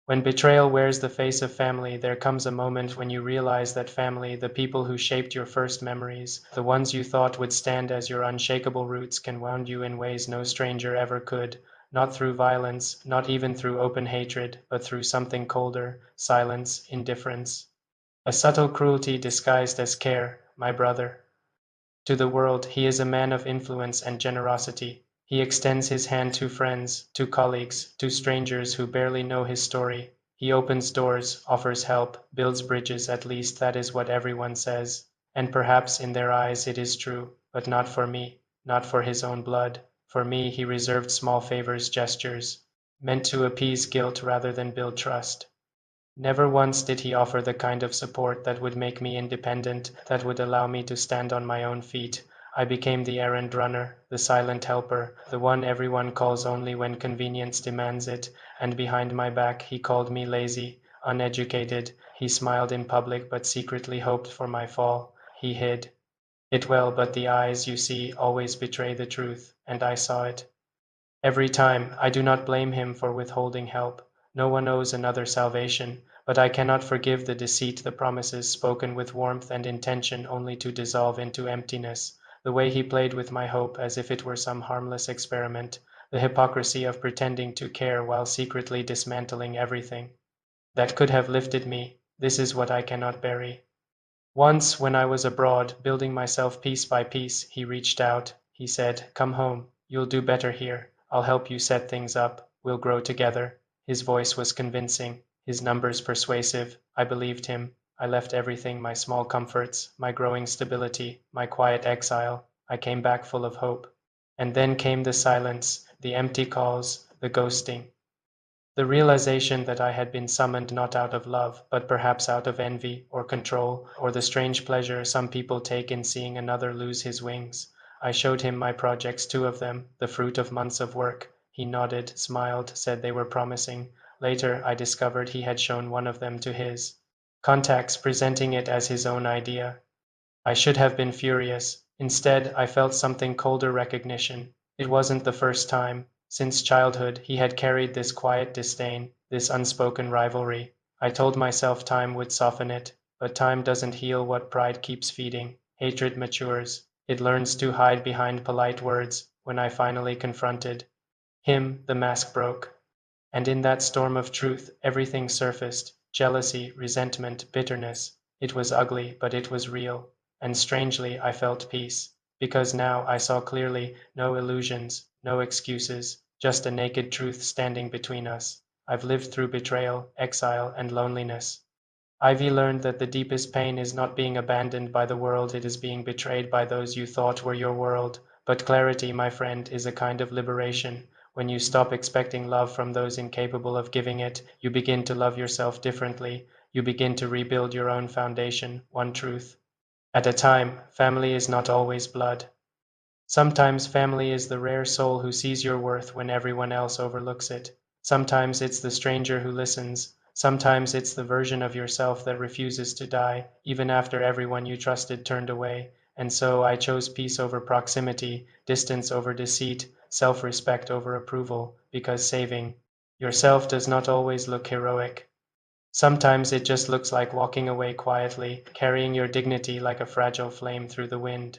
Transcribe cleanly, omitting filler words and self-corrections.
When betrayal wears the face of family, there comes a moment when you realize that family, the people who shaped your first memories, the ones you thought would stand as your unshakable roots, can wound you in ways no stranger ever could, not through violence, not even through open hatred, but through something colder, silence, indifference. A subtle cruelty disguised as care, my brother. To the world, he is a man of influence and generosity. He extends his hand to friends, to colleagues, to strangers who barely know his story. He opens doors, offers help, builds bridges, at least that is what everyone says. And perhaps in their eyes it is true, but not for me, not for his own blood. For me, he reserved small favors, gestures, meant to appease guilt rather than build trust. Never once did he offer the kind of support that would make me independent, that would allow me to stand on my own feet. I became the errand runner, the silent helper, the one everyone calls only when convenience demands it, and behind my back he called me lazy, uneducated. He smiled in public but secretly hoped for my fall. He hid it well, but the eyes, you see, always betray the truth, and I saw it. Every time, I do not blame him for withholding help. No one owes another salvation, but I cannot forgive the deceit, the promises spoken with warmth and intention only to dissolve into emptiness, the way he played with my hope as if it were some harmless experiment, the hypocrisy of pretending to care while secretly dismantling everything that could have lifted me. This is what I cannot bury. Once, when I was abroad, building myself piece by piece, he reached out. He said, "Come home. You'll do better here. I'll help you set things up. We'll grow together." His voice was convincing, his numbers persuasive. I believed him. I left everything, my small comforts, my growing stability, my quiet exile. I came back full of hope. And then came the silence, the empty calls, the ghosting. The realization that I had been summoned not out of love, but perhaps out of envy or control, or the strange pleasure some people take in seeing another lose his wings. I showed him my projects, two of them, the fruit of months of work. He nodded, smiled, said they were promising. Later, I discovered he had shown one of them to his contacts, presenting it as his own idea. I should have been furious. Instead, I felt something colder, recognition. It wasn't the first time. Since childhood, he had carried this quiet disdain, this unspoken rivalry. I told myself time would soften it, but time doesn't heal what pride keeps feeding. Hatred matures. It learns to hide behind polite words. When I finally confronted him, the mask broke. And in that storm of truth, everything surfaced: jealousy, resentment, bitterness. It was ugly, but it was real. And strangely, I felt peace. Because now I saw clearly: no illusions, no excuses, just a naked truth standing between us. I've lived through betrayal, exile, and loneliness. Ivy learned that the deepest pain is not being abandoned by the world, it is being betrayed by those you thought were your world. But clarity, my friend, is a kind of liberation. When you stop expecting love from those incapable of giving it, you begin to love yourself differently. You begin to rebuild your own foundation, one truth at a time. Family is not always blood. Sometimes family is the rare soul who sees your worth when everyone else overlooks it. Sometimes it's the stranger who listens. Sometimes it's the version of yourself that refuses to die, even after everyone you trusted turned away. And so I chose peace over proximity, distance over deceit, self-respect over approval, because saving yourself does not always look heroic. Sometimes it just looks like walking away quietly, carrying your dignity like a fragile flame through the wind.